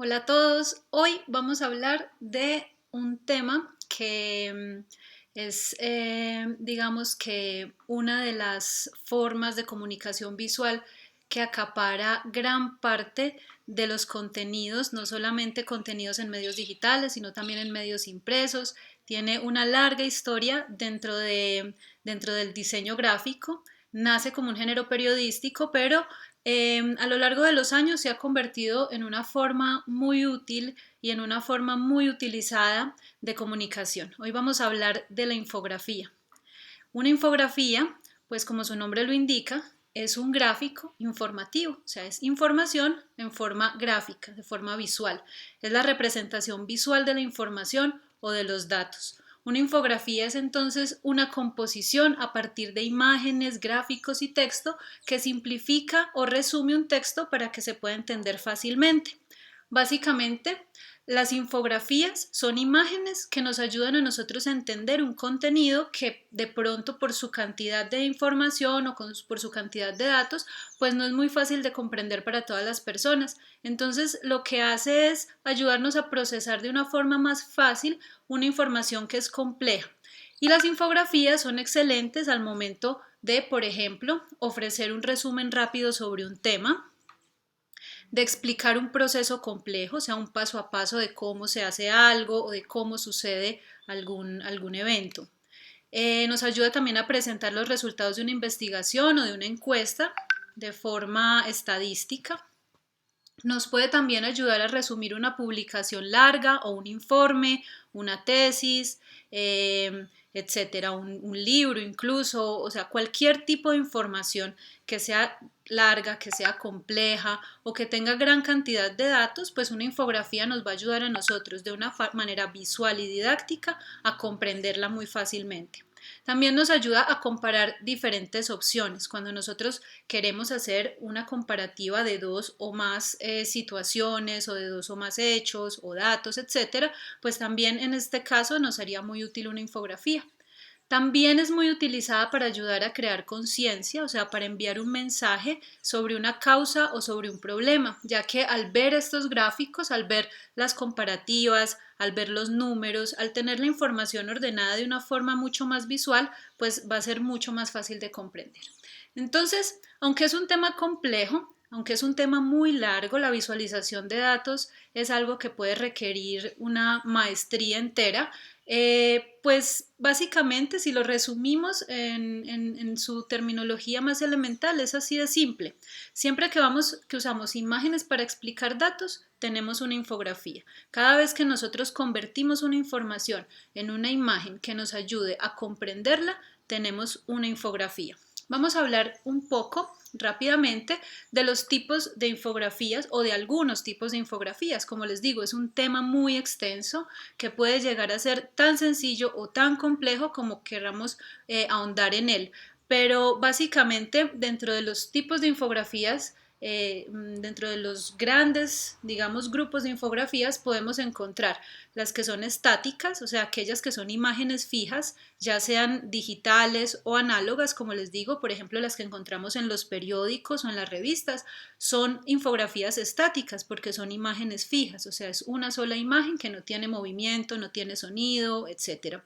Hola a todos, hoy vamos a hablar de un tema que es, digamos que una de las formas de comunicación visual que acapara gran parte de los contenidos, no solamente contenidos en medios digitales, sino también en medios impresos. Tiene una larga historia dentro del diseño gráfico, nace como un género periodístico, pero a lo largo de los años se ha convertido en una forma muy útil y en una forma muy utilizada de comunicación. Hoy vamos a hablar de la infografía. Una infografía, pues como su nombre lo indica, es un gráfico informativo, o sea, es información en forma gráfica, de forma visual. Es la representación visual de la información o de los datos. Una infografía es entonces una composición a partir de imágenes, gráficos y texto que simplifica o resume un texto para que se pueda entender fácilmente. Básicamente, las infografías son imágenes que nos ayudan a nosotros a entender un contenido que de pronto por su cantidad de información o por su cantidad de datos, pues no es muy fácil de comprender para todas las personas. Entonces, lo que hace es ayudarnos a procesar de una forma más fácil una información que es compleja. Y las infografías son excelentes al momento de, por ejemplo, ofrecer un resumen rápido sobre un tema, de explicar un proceso complejo, o sea, un paso a paso de cómo se hace algo o de cómo sucede algún evento. Nos ayuda también a presentar los resultados de una investigación o de una encuesta de forma estadística. Nos puede también ayudar a resumir una publicación larga o un informe, una tesis, etcétera, un libro incluso, o sea, cualquier tipo de información que sea larga, que sea compleja o que tenga gran cantidad de datos, pues una infografía nos va a ayudar a nosotros de una manera visual y didáctica a comprenderla muy fácilmente. También nos ayuda a comparar diferentes opciones. Cuando nosotros queremos hacer una comparativa de dos o más situaciones o de dos o más hechos o datos, etcétera, pues también en este caso nos sería muy útil una infografía. También es muy utilizada para ayudar a crear conciencia, o sea, para enviar un mensaje sobre una causa o sobre un problema, ya que al ver estos gráficos, al ver las comparativas, al ver los números, al tener la información ordenada de una forma mucho más visual, pues va a ser mucho más fácil de comprender. Entonces, aunque es un tema complejo, aunque es un tema muy largo, la visualización de datos es algo que puede requerir una maestría entera. Pues básicamente, si lo resumimos en su terminología más elemental, es así de simple. Siempre que usamos imágenes para explicar datos, tenemos una infografía. Cada vez que nosotros convertimos una información en una imagen que nos ayude a comprenderla, tenemos una infografía. Vamos a hablar un poco rápidamente de los tipos de infografías o de algunos tipos de infografías. Como les digo, es un tema muy extenso que puede llegar a ser tan sencillo o tan complejo como queramos ahondar en él. Pero básicamente dentro de los tipos de infografías, dentro de los grandes, digamos, grupos de infografías podemos encontrar las que son estáticas, o sea, aquellas que son imágenes fijas, ya sean digitales o análogas, como les digo, por ejemplo, las que encontramos en los periódicos o en las revistas, son infografías estáticas porque son imágenes fijas, o sea, es una sola imagen que no tiene movimiento, no tiene sonido, etcétera.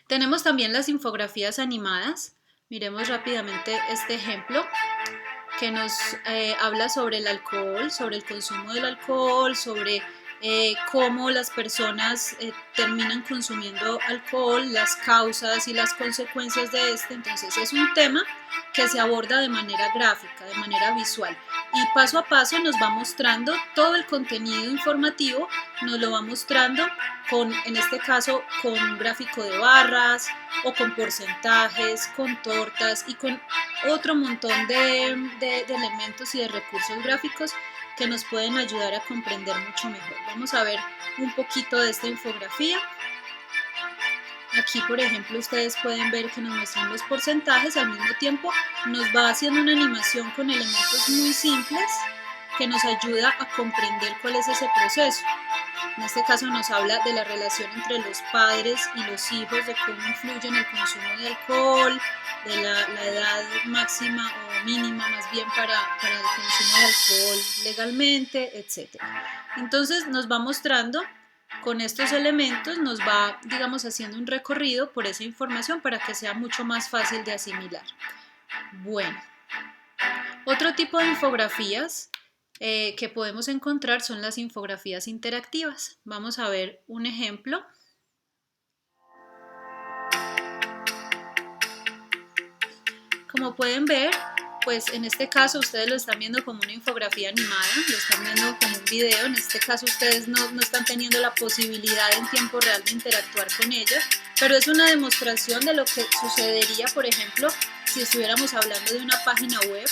Tenemos también las infografías animadas. Miremos rápidamente este ejemplo que nos habla sobre el alcohol, sobre el consumo del alcohol, sobre cómo las personas terminan consumiendo alcohol, las causas y las consecuencias de este. Entonces es un tema que se aborda de manera gráfica, de manera visual y paso a paso nos va mostrando todo el contenido informativo, nos lo va mostrando con, en este caso, con un gráfico de barras o con porcentajes, con tortas y con otro montón de elementos y de recursos gráficos que nos pueden ayudar a comprender mucho mejor. Vamos a ver un poquito de esta infografía. Aquí, por ejemplo, ustedes pueden ver que nos muestran los porcentajes, al mismo tiempo nos va haciendo una animación con elementos muy simples que nos ayuda a comprender cuál es ese proceso. En este caso nos habla de la relación entre los padres y los hijos, de cómo influye en el consumo de alcohol, la edad máxima o mínima más bien para el consumo de alcohol legalmente, etcétera. Entonces nos va mostrando con estos elementos, nos va, digamos, haciendo un recorrido por esa información para que sea mucho más fácil de asimilar. Bueno, otro tipo de infografías que podemos encontrar son las infografías interactivas. Vamos a ver un ejemplo. Como pueden ver, pues en este caso ustedes lo están viendo como una infografía animada, lo están viendo como un video. En este caso ustedes no están teniendo la posibilidad en tiempo real de interactuar con ella, pero es una demostración de lo que sucedería, por ejemplo, si estuviéramos hablando de una página web.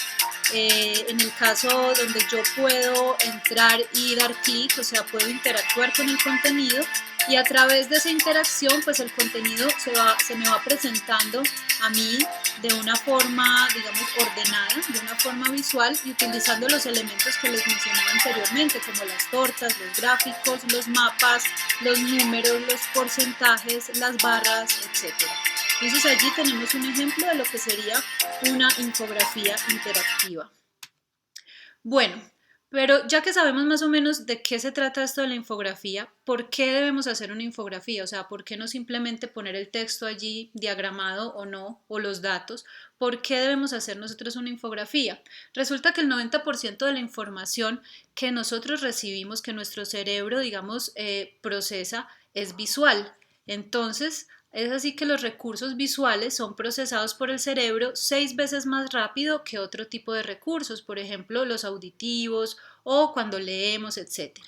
En el caso donde yo puedo entrar y dar clic, o sea, puedo interactuar con el contenido, y a través de esa interacción, pues el contenido se me va presentando a mí de una forma, digamos, ordenada, de una forma visual, y utilizando los elementos que les mencionaba anteriormente, como las tortas, los gráficos, los mapas, los números, los porcentajes, las barras, etc. Entonces allí tenemos un ejemplo de lo que sería una infografía interactiva. Bueno, pero ya que sabemos más o menos de qué se trata esto de la infografía, ¿por qué debemos hacer una infografía? O sea, ¿por qué no simplemente poner el texto allí diagramado o no, o los datos? ¿Por qué debemos hacer nosotros una infografía? Resulta que el 90% de la información que nosotros recibimos, que nuestro cerebro, digamos, procesa, es visual. Entonces, es así que los recursos visuales son procesados por el cerebro 6 veces más rápido que otro tipo de recursos, por ejemplo, los auditivos o cuando leemos, etc.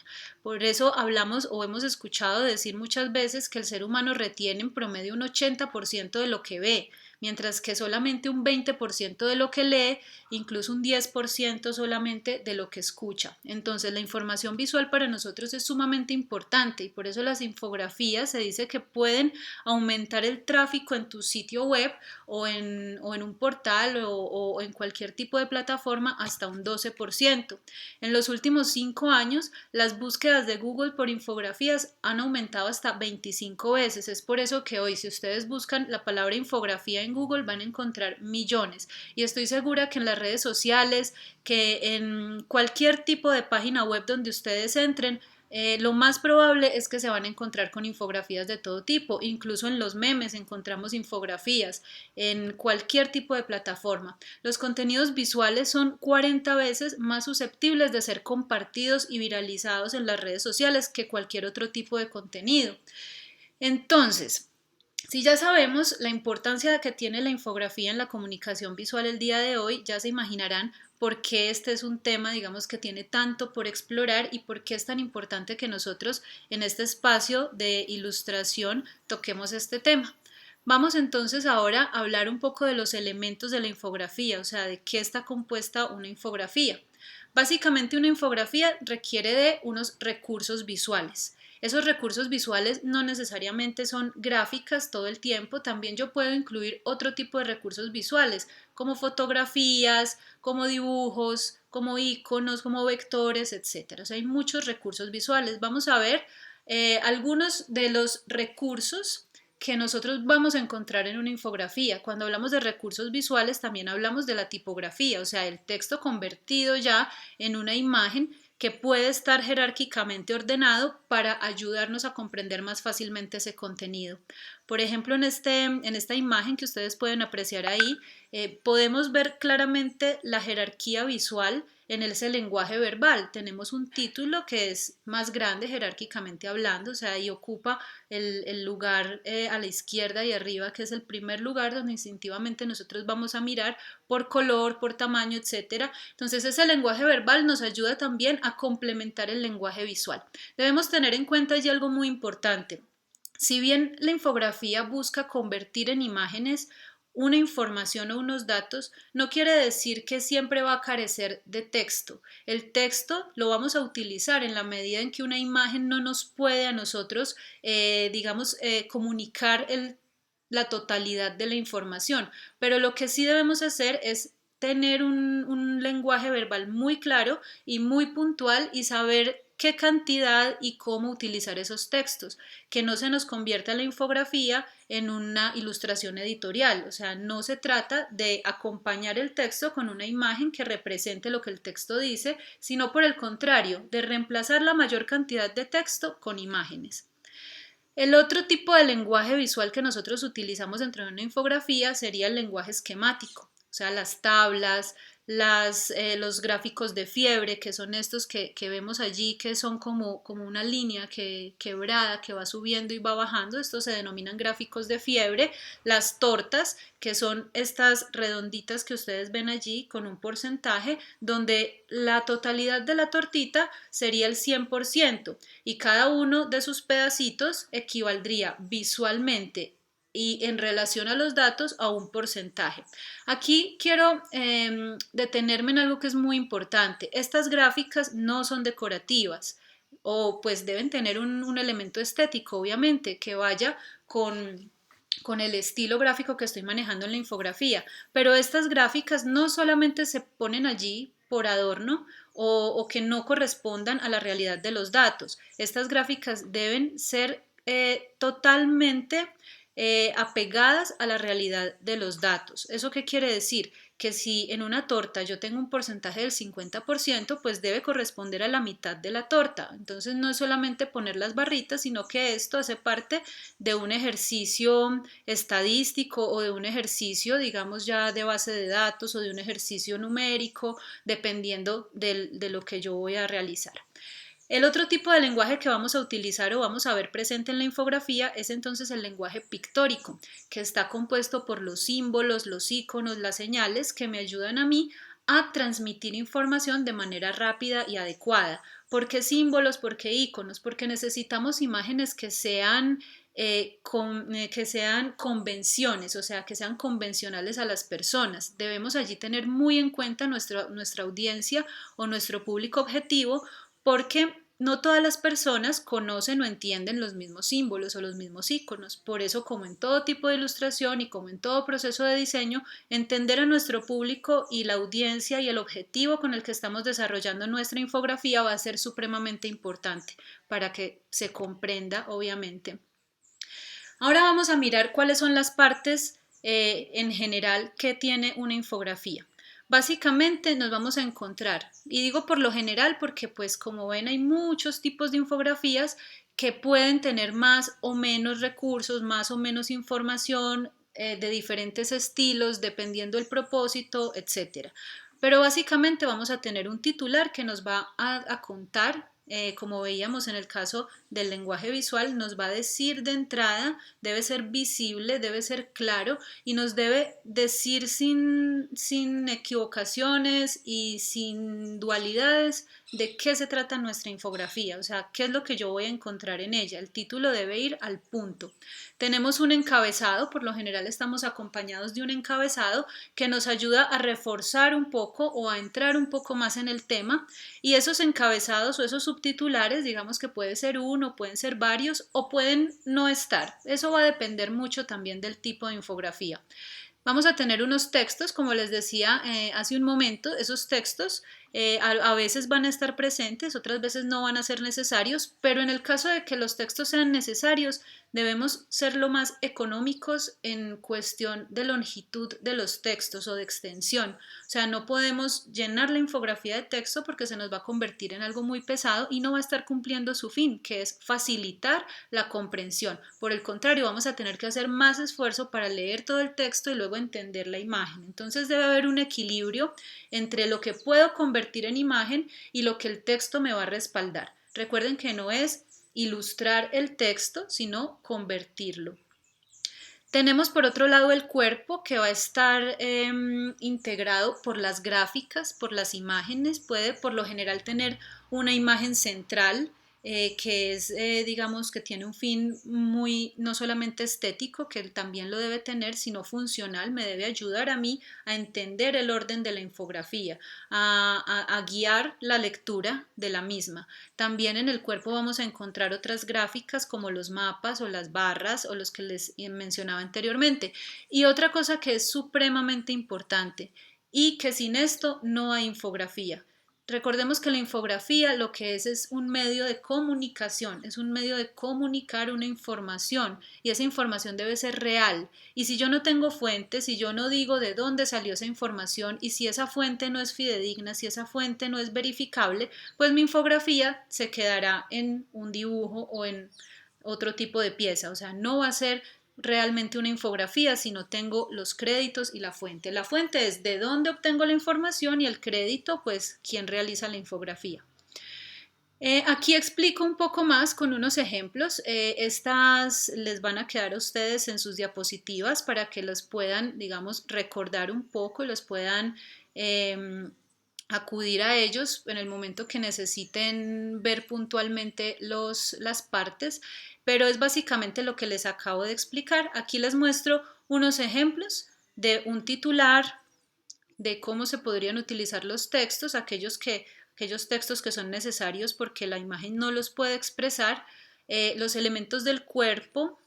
Por eso hablamos o hemos escuchado decir muchas veces que el ser humano retiene en promedio un 80% de lo que ve, mientras que solamente un 20% de lo que lee, incluso un 10% solamente de lo que escucha. Entonces la información visual para nosotros es sumamente importante, y por eso las infografías se dice que pueden aumentar el tráfico en tu sitio web o en un portal o en cualquier tipo de plataforma hasta un 12%. En los últimos 5 años, las búsquedas de Google por infografías han aumentado hasta 25 veces. Es por eso que hoy, si ustedes buscan la palabra infografía en Google, van a encontrar millones. Y estoy segura que en las redes sociales, que en cualquier tipo de página web donde ustedes entren, lo más probable es que se van a encontrar con infografías de todo tipo. Incluso en los memes encontramos infografías, en cualquier tipo de plataforma. Los contenidos visuales son 40 veces más susceptibles de ser compartidos y viralizados en las redes sociales que cualquier otro tipo de contenido. Entonces, si ya sabemos la importancia que tiene la infografía en la comunicación visual el día de hoy, ya se imaginarán por qué este es un tema, digamos, que tiene tanto por explorar y por qué es tan importante que nosotros en este espacio de ilustración toquemos este tema. Vamos entonces ahora a hablar un poco de los elementos de la infografía, o sea, de qué está compuesta una infografía. Básicamente una infografía requiere de unos recursos visuales. Esos recursos visuales no necesariamente son gráficas todo el tiempo, también yo puedo incluir otro tipo de recursos visuales, como fotografías, como dibujos, como iconos, como vectores, etc. O sea, hay muchos recursos visuales. Vamos a ver algunos de los recursos que nosotros vamos a encontrar en una infografía. Cuando hablamos de recursos visuales también hablamos de la tipografía, o sea, el texto convertido ya en una imagen que puede estar jerárquicamente ordenado para ayudarnos a comprender más fácilmente ese contenido. Por ejemplo, en esta imagen que ustedes pueden apreciar ahí, podemos ver claramente la jerarquía visual en ese lenguaje verbal. Tenemos un título que es más grande jerárquicamente hablando, o sea, ahí ocupa el lugar a la izquierda y arriba, que es el primer lugar donde instintivamente nosotros vamos a mirar por color, por tamaño, etcétera. Entonces ese lenguaje verbal nos ayuda también a complementar el lenguaje visual. Debemos tener en cuenta allí algo muy importante. Si bien la infografía busca convertir en imágenes una información o unos datos, no quiere decir que siempre va a carecer de texto. El texto lo vamos a utilizar en la medida en que una imagen no nos puede a nosotros, comunicar la totalidad de la información. Pero lo que sí debemos hacer es tener un lenguaje verbal muy claro y muy puntual y saber qué cantidad y cómo utilizar esos textos, que no se nos convierta la infografía en una ilustración editorial, o sea, no se trata de acompañar el texto con una imagen que represente lo que el texto dice, sino por el contrario, de reemplazar la mayor cantidad de texto con imágenes. El otro tipo de lenguaje visual que nosotros utilizamos dentro de una infografía sería el lenguaje esquemático, o sea, las tablas, los gráficos de fiebre, que son estos que vemos allí, que son como una línea quebrada que va subiendo y va bajando. Estos se denominan gráficos de fiebre. Las tortas, que son estas redonditas que ustedes ven allí con un porcentaje, donde la totalidad de la tortita sería el 100% y cada uno de sus pedacitos equivaldría visualmente y en relación a los datos a un porcentaje. Aquí quiero detenerme en algo que es muy importante. Estas gráficas no son decorativas o pues deben tener un elemento estético, obviamente, que vaya con el estilo gráfico que estoy manejando en la infografía, pero estas gráficas no solamente se ponen allí por adorno o que no correspondan a la realidad de los datos. Estas gráficas deben ser totalmente apegadas a la realidad de los datos. ¿Eso qué quiere decir? Que si en una torta yo tengo un porcentaje del 50%, pues debe corresponder a la mitad de la torta. Entonces no es solamente poner las barritas, sino que esto hace parte de un ejercicio estadístico o de un ejercicio, digamos, ya de base de datos o de un ejercicio numérico, dependiendo de lo que yo voy a realizar. El otro tipo de lenguaje que vamos a utilizar o vamos a ver presente en la infografía es entonces el lenguaje pictórico, que está compuesto por los símbolos, los iconos, las señales que me ayudan a mí a transmitir información de manera rápida y adecuada. ¿Por qué símbolos? ¿Por qué iconos? Porque necesitamos imágenes que sean convenciones, o sea, que sean convencionales a las personas. Debemos allí tener muy en cuenta nuestra audiencia o nuestro público objetivo, porque no todas las personas conocen o entienden los mismos símbolos o los mismos iconos. Por eso, como en todo tipo de ilustración y como en todo proceso de diseño, entender a nuestro público y la audiencia y el objetivo con el que estamos desarrollando nuestra infografía va a ser supremamente importante para que se comprenda, obviamente. Ahora vamos a mirar cuáles son las partes en general que tiene una infografía. Básicamente nos vamos a encontrar, y digo por lo general porque pues como ven hay muchos tipos de infografías que pueden tener más o menos recursos, más o menos información de diferentes estilos, dependiendo del propósito, etcétera. Pero básicamente vamos a tener un titular que nos va a contar, como veíamos en el caso del lenguaje visual, nos va a decir de entrada, debe ser visible, debe ser claro y nos debe decir sin equivocaciones y sin dualidades de qué se trata nuestra infografía, o sea, qué es lo que yo voy a encontrar en ella. El título debe ir al punto. Tenemos un encabezado, por lo general estamos acompañados de un encabezado que nos ayuda a reforzar un poco o a entrar un poco más en el tema, y esos encabezados o esos subtitulares, digamos que puede ser uno, pueden ser varios o pueden no estar. Eso va a depender mucho también del tipo de infografía. Vamos a tener unos textos, como les decía hace un momento, esos textos a veces van a estar presentes, otras veces no van a ser necesarios, pero en el caso de que los textos sean necesarios, debemos ser lo más económicos en cuestión de longitud de los textos o de extensión. O sea, no podemos llenar la infografía de texto porque se nos va a convertir en algo muy pesado y no va a estar cumpliendo su fin, que es facilitar la comprensión. Por el contrario, vamos a tener que hacer más esfuerzo para leer todo el texto y luego entender la imagen. Entonces debe haber un equilibrio entre lo que puedo convertir en imagen y lo que el texto me va a respaldar. Recuerden que no es ilustrar el texto, sino convertirlo. Tenemos por otro lado el cuerpo, que va a estar integrado por las gráficas, por las imágenes. Puede por lo general tener una imagen central que es, digamos, que tiene un fin muy, no solamente estético, que también lo debe tener, sino funcional. Me debe ayudar a mí a entender el orden de la infografía, a guiar la lectura de la misma. También en el cuerpo vamos a encontrar otras gráficas como los mapas o las barras o los que les mencionaba anteriormente. Y otra cosa que es supremamente importante y que sin esto no hay infografía. Recordemos que la infografía lo que es un medio de comunicación, es un medio de comunicar una información y esa información debe ser real. Y si yo no tengo fuente, si yo no digo de dónde salió esa información y si esa fuente no es fidedigna, si esa fuente no es verificable, pues mi infografía se quedará en un dibujo o en otro tipo de pieza. O sea, no va a ser realmente una infografía si no tengo los créditos y la fuente. La fuente es de dónde obtengo la información y el crédito, pues, quién realiza la infografía. Aquí explico un poco más con unos ejemplos. Estas les van a quedar a ustedes en sus diapositivas para que los puedan, digamos, recordar un poco y los puedan acudir a ellos en el momento que necesiten ver puntualmente las partes, pero es básicamente lo que les acabo de explicar. Aquí les muestro unos ejemplos de un titular, de cómo se podrían utilizar los textos, aquellos textos que son necesarios porque la imagen no los puede expresar, los elementos del cuerpo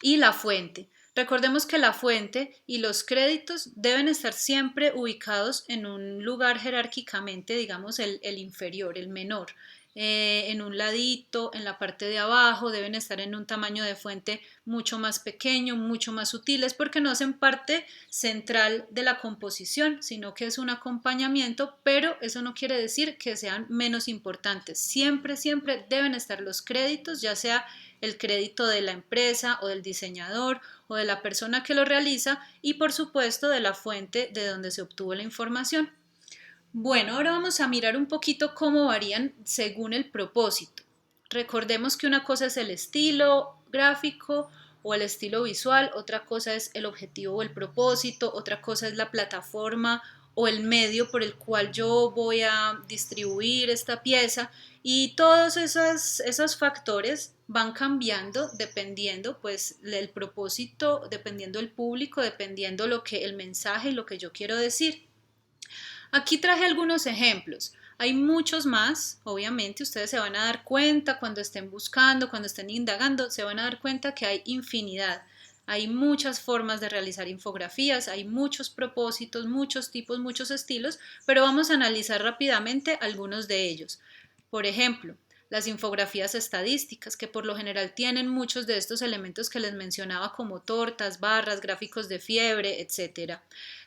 y la fuente. Recordemos que la fuente y los créditos deben estar siempre ubicados en un lugar jerárquicamente, digamos el inferior, el menor. En un ladito, en la parte de abajo, deben estar en un tamaño de fuente mucho más pequeño, mucho más sutiles, porque no hacen parte central de la composición, sino que es un acompañamiento, pero eso no quiere decir que sean menos importantes. Siempre, siempre deben estar los créditos, ya sea el crédito de la empresa o del diseñador o de la persona que lo realiza y por supuesto de la fuente de donde se obtuvo la información. Bueno, ahora vamos a mirar un poquito cómo varían según el propósito. Recordemos que una cosa es el estilo gráfico o el estilo visual, otra cosa es el objetivo o el propósito, otra cosa es la plataforma o el medio por el cual yo voy a distribuir esta pieza y todos esos factores van cambiando dependiendo pues el propósito, dependiendo el público, dependiendo lo que el mensaje y lo que yo quiero decir. Aquí traje algunos ejemplos. Hay muchos más, obviamente ustedes se van a dar cuenta cuando estén buscando, cuando estén indagando, se van a dar cuenta que hay infinidad. Hay muchas formas de realizar infografías, hay muchos propósitos, muchos tipos, muchos estilos, pero vamos a analizar rápidamente algunos de ellos. Por ejemplo, las infografías estadísticas, que por lo general tienen muchos de estos elementos que les mencionaba como tortas, barras, gráficos de fiebre, etc.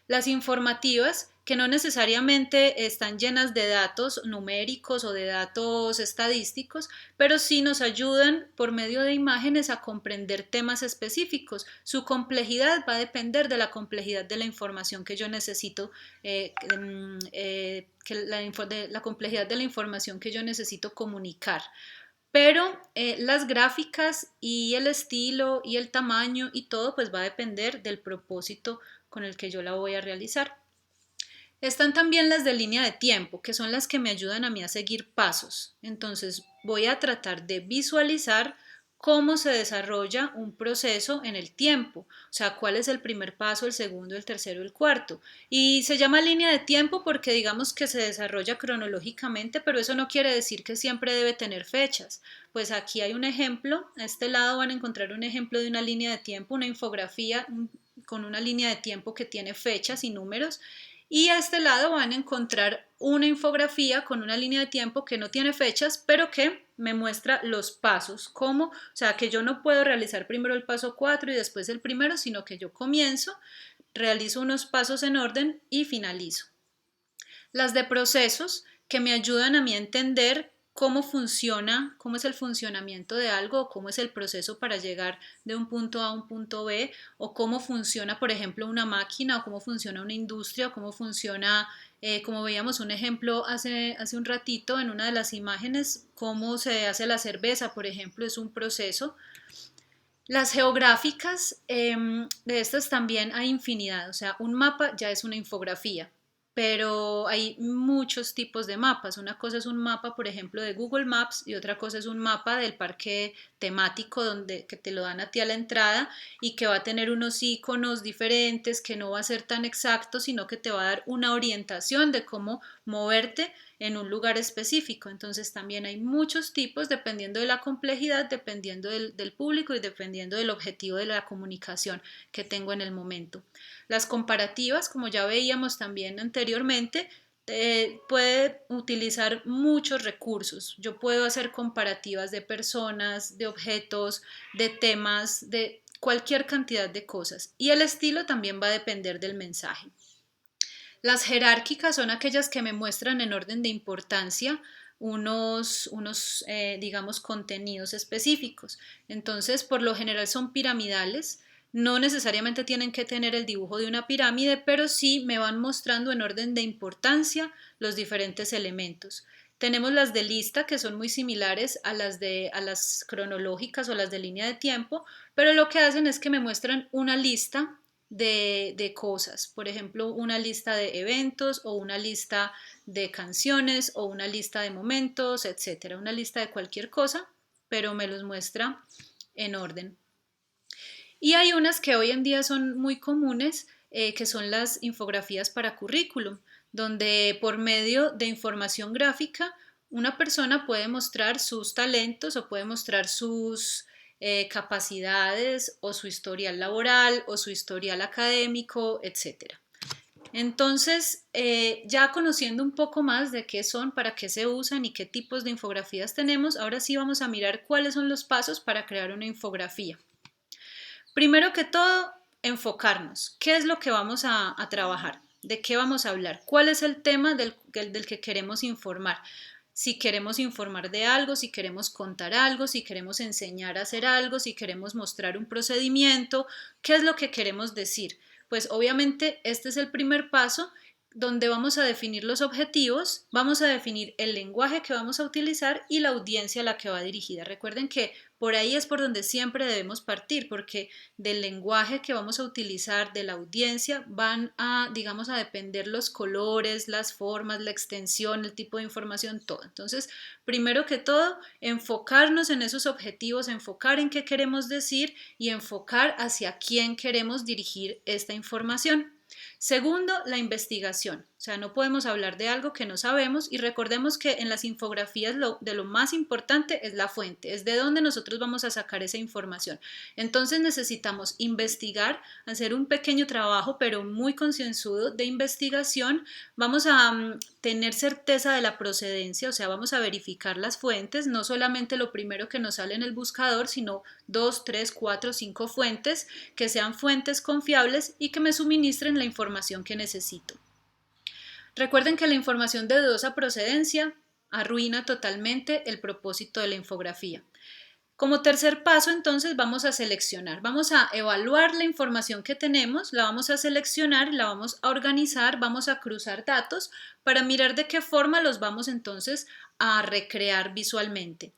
Las informativas, que no necesariamente están llenas de datos numéricos o de datos estadísticos, pero sí nos ayudan por medio de imágenes a comprender temas específicos. Su complejidad va a depender de la complejidad de la información que yo necesito, la complejidad de la información que yo necesito comunicar. Pero las gráficas y el estilo y el tamaño y todo pues va a depender del propósito con el que yo la voy a realizar. Están también las de línea de tiempo, que son las que me ayudan a mí a seguir pasos. Entonces voy a tratar de visualizar cómo se desarrolla un proceso en el tiempo, o sea, cuál es el primer paso, el segundo, el tercero, el cuarto. Y se llama línea de tiempo porque digamos que se desarrolla cronológicamente, pero eso no quiere decir que siempre debe tener fechas. Pues aquí hay un ejemplo, a este lado van a encontrar un ejemplo de una línea de tiempo, una infografía con una línea de tiempo que tiene fechas y números. Y a este lado van a encontrar una infografía con una línea de tiempo que no tiene fechas, pero que me muestra los pasos, o sea, que yo no puedo realizar primero el paso 4 y después el primero, sino que yo comienzo, realizo unos pasos en orden y finalizo. Las de procesos que me ayudan a mí a entender cómo funciona, cómo es el funcionamiento de algo, cómo es el proceso para llegar de un punto A a un punto B, o cómo funciona, por ejemplo, una máquina, o cómo funciona una industria, o cómo funciona, como veíamos un ejemplo hace un ratito en una de las imágenes, cómo se hace la cerveza, por ejemplo, es un proceso. Las geográficas, de estas también hay infinidad, o sea, un mapa ya es una infografía, pero hay muchos tipos de mapas. Una cosa es un mapa, por ejemplo, de Google Maps y otra cosa es un mapa del parque temático que te lo dan a ti a la entrada y que va a tener unos iconos diferentes, que no va a ser tan exacto, sino que te va a dar una orientación de cómo moverte en un lugar específico. Entonces también hay muchos tipos dependiendo de la complejidad, dependiendo del público y dependiendo del objetivo de la comunicación que tengo en el momento. Las comparativas, como ya veíamos también anteriormente, puede utilizar muchos recursos. Yo puedo hacer comparativas de personas, de objetos, de temas, de cualquier cantidad de cosas. Y el estilo también va a depender del mensaje. Las jerárquicas son aquellas que me muestran en orden de importancia digamos, contenidos específicos. Entonces, por lo general son piramidales. No necesariamente tienen que tener el dibujo de una pirámide, pero sí me van mostrando en orden de importancia los diferentes elementos. Tenemos las de lista, que son muy similares a las cronológicas o las de línea de tiempo, pero lo que hacen es que me muestran una lista de cosas, por ejemplo, una lista de eventos o una lista de canciones o una lista de momentos, etcétera, una lista de cualquier cosa, pero me los muestra en orden. Y hay unas que hoy en día son muy comunes, que son las infografías para currículum, donde por medio de información gráfica una persona puede mostrar sus talentos o puede mostrar sus capacidades o su historial laboral o su historial académico, etcétera. Entonces, ya conociendo un poco más de qué son, para qué se usan y qué tipos de infografías tenemos, ahora sí vamos a mirar cuáles son los pasos para crear una infografía. Primero que todo, enfocarnos. ¿Qué es lo que vamos a trabajar? ¿De qué vamos a hablar? ¿Cuál es el tema del que queremos informar? Si queremos informar de algo, si queremos contar algo, si queremos enseñar a hacer algo, si queremos mostrar un procedimiento, ¿qué es lo que queremos decir? Pues obviamente este es el primer paso donde vamos a definir los objetivos, vamos a definir el lenguaje que vamos a utilizar y la audiencia a la que va dirigida. Recuerden que por ahí es por donde siempre debemos partir, porque del lenguaje que vamos a utilizar, de la audiencia, van a, digamos, a depender los colores, las formas, la extensión, el tipo de información, todo. Entonces, primero que todo, enfocarnos en esos objetivos, enfocar en qué queremos decir y enfocar hacia quién queremos dirigir esta información. Segundo, la investigación. O sea, no podemos hablar de algo que no sabemos y recordemos que en las infografías de lo más importante es la fuente, es de dónde nosotros vamos a sacar esa información. Entonces necesitamos investigar, hacer un pequeño trabajo, pero muy concienzudo de investigación. Vamos a tener certeza de la procedencia, o sea, vamos a verificar las fuentes, no solamente lo primero que nos sale en el buscador, sino 2, 3, 4, 5 fuentes, que sean fuentes confiables y que me suministren la información que necesito. Recuerden que la información de dudosa procedencia arruina totalmente el propósito de la infografía. Como tercer paso, entonces, vamos a seleccionar, vamos a evaluar la información que tenemos, la vamos a seleccionar, la vamos a organizar, vamos a cruzar datos para mirar de qué forma los vamos entonces a recrear visualmente.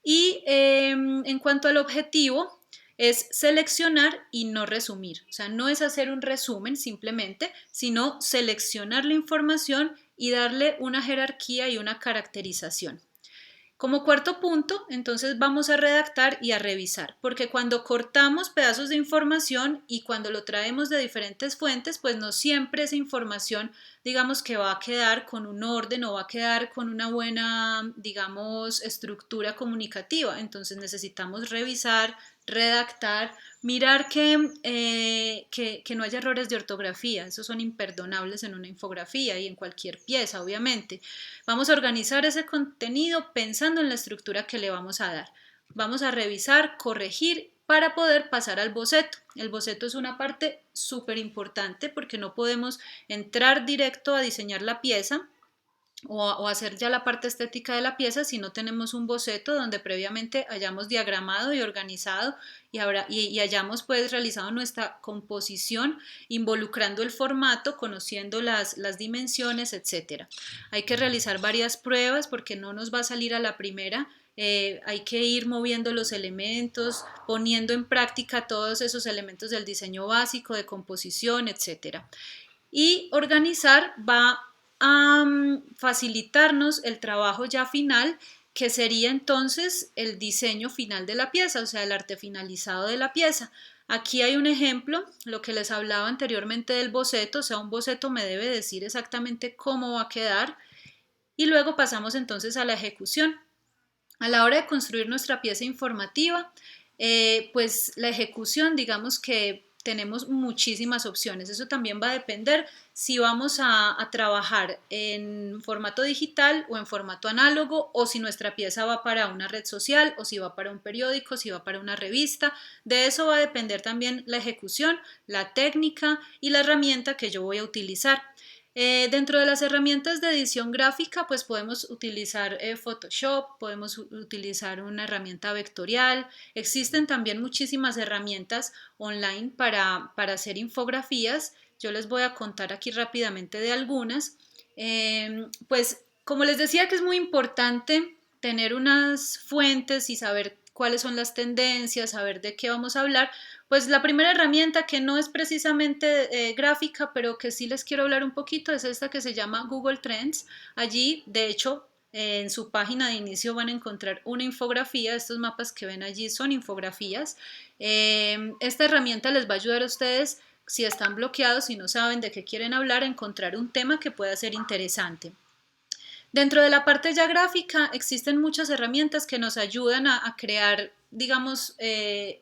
Y en cuanto al objetivo, es seleccionar y no resumir. O sea, no es hacer un resumen simplemente, sino seleccionar la información y darle una jerarquía y una caracterización. Como cuarto punto, entonces vamos a redactar y a revisar, porque cuando cortamos pedazos de información y cuando lo traemos de diferentes fuentes, pues no siempre esa información, digamos que va a quedar con un orden o va a quedar con una buena, digamos, estructura comunicativa. Entonces necesitamos revisar, redactar, mirar que no haya errores de ortografía, esos son imperdonables en una infografía y en cualquier pieza, obviamente. Vamos a organizar ese contenido pensando en la estructura que le vamos a dar. Vamos a revisar, corregir para poder pasar al boceto. El boceto es una parte súper importante porque no podemos entrar directo a diseñar la pieza o hacer ya la parte estética de la pieza si no tenemos un boceto donde previamente hayamos diagramado y organizado y hayamos pues realizado nuestra composición involucrando el formato, conociendo las dimensiones, etcétera. Hay que realizar varias pruebas porque no nos va a salir a la primera. Hay que ir moviendo los elementos, poniendo en práctica todos esos elementos del diseño básico, de composición, etcétera. Y organizar va a facilitarnos el trabajo ya final, que sería entonces el diseño final de la pieza, o sea, el arte finalizado de la pieza. Aquí hay un ejemplo, lo que les hablaba anteriormente del boceto, o sea, un boceto me debe decir exactamente cómo va a quedar y luego pasamos entonces a la ejecución. A la hora de construir nuestra pieza informativa, pues la ejecución, digamos que tenemos muchísimas opciones. Eso también va a depender si vamos a trabajar en formato digital o en formato análogo, o si nuestra pieza va para una red social, o si va para un periódico, si va para una revista. De eso va a depender también la ejecución, la técnica y la herramienta que yo voy a utilizar. Dentro de las herramientas de edición gráfica, pues podemos utilizar Photoshop, podemos utilizar una herramienta vectorial. Existen también muchísimas herramientas online para hacer infografías. Yo les voy a contar aquí rápidamente de algunas. Pues como les decía, que es muy importante tener unas fuentes y saber cuáles son las tendencias, saber de qué vamos a hablar. Pues la primera herramienta, que no es precisamente gráfica, pero que sí les quiero hablar un poquito, es esta que se llama Google Trends. Allí, de hecho, en su página de inicio van a encontrar una infografía. Estos mapas que ven allí son infografías. Esta herramienta les va a ayudar a ustedes, si están bloqueados y no saben de qué quieren hablar, a encontrar un tema que pueda ser interesante. Dentro de la parte ya gráfica existen muchas herramientas que nos ayudan a crear, digamos,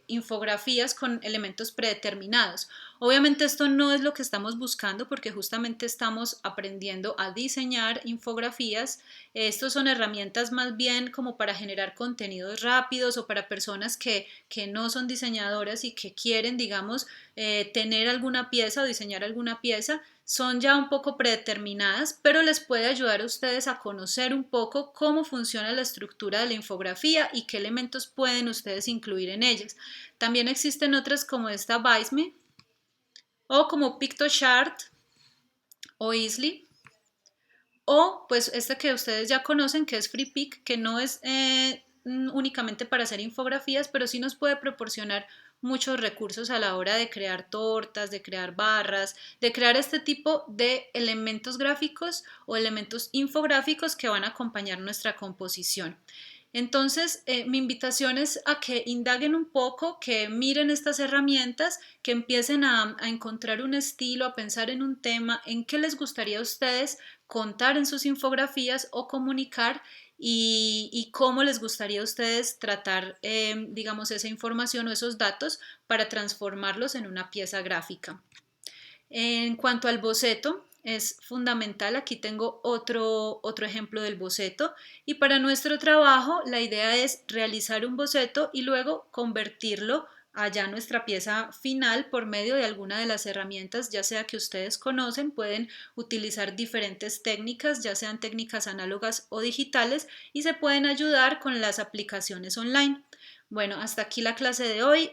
infografías con elementos predeterminados. Obviamente esto no es lo que estamos buscando, porque justamente estamos aprendiendo a diseñar infografías. Estos son herramientas más bien como para generar contenidos rápidos, o para personas que no son diseñadoras y que quieren, digamos, tener alguna pieza o diseñar alguna pieza. Son ya un poco predeterminadas, pero les puede ayudar a ustedes a conocer un poco cómo funciona la estructura de la infografía y qué elementos pueden ustedes incluir en ellas. También existen otras como esta Visme, o como Pictochart o Easly, o pues esta que ustedes ya conocen, que es FreePic, que no es únicamente para hacer infografías, pero sí nos puede proporcionar muchos recursos a la hora de crear tortas, de crear barras, de crear este tipo de elementos gráficos o elementos infográficos que van a acompañar nuestra composición. Entonces, mi invitación es a que indaguen un poco, que miren estas herramientas, que empiecen a encontrar un estilo, a pensar en un tema, en qué les gustaría a ustedes contar en sus infografías o comunicar, y cómo les gustaría a ustedes tratar, digamos, esa información o esos datos para transformarlos en una pieza gráfica. En cuanto al boceto, es fundamental. Aquí tengo otro ejemplo del boceto, y para nuestro trabajo la idea es realizar un boceto y luego convertirlo allá nuestra pieza final por medio de alguna de las herramientas, ya sea que ustedes conocen. Pueden utilizar diferentes técnicas, ya sean técnicas análogas o digitales, y se pueden ayudar con las aplicaciones online. Bueno, hasta aquí la clase de hoy.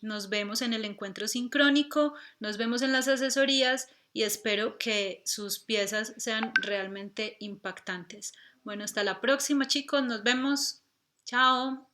Nos vemos en el encuentro sincrónico, nos vemos en las asesorías, y espero que sus piezas sean realmente impactantes. Bueno, hasta la próxima, chicos. Nos vemos. Chao.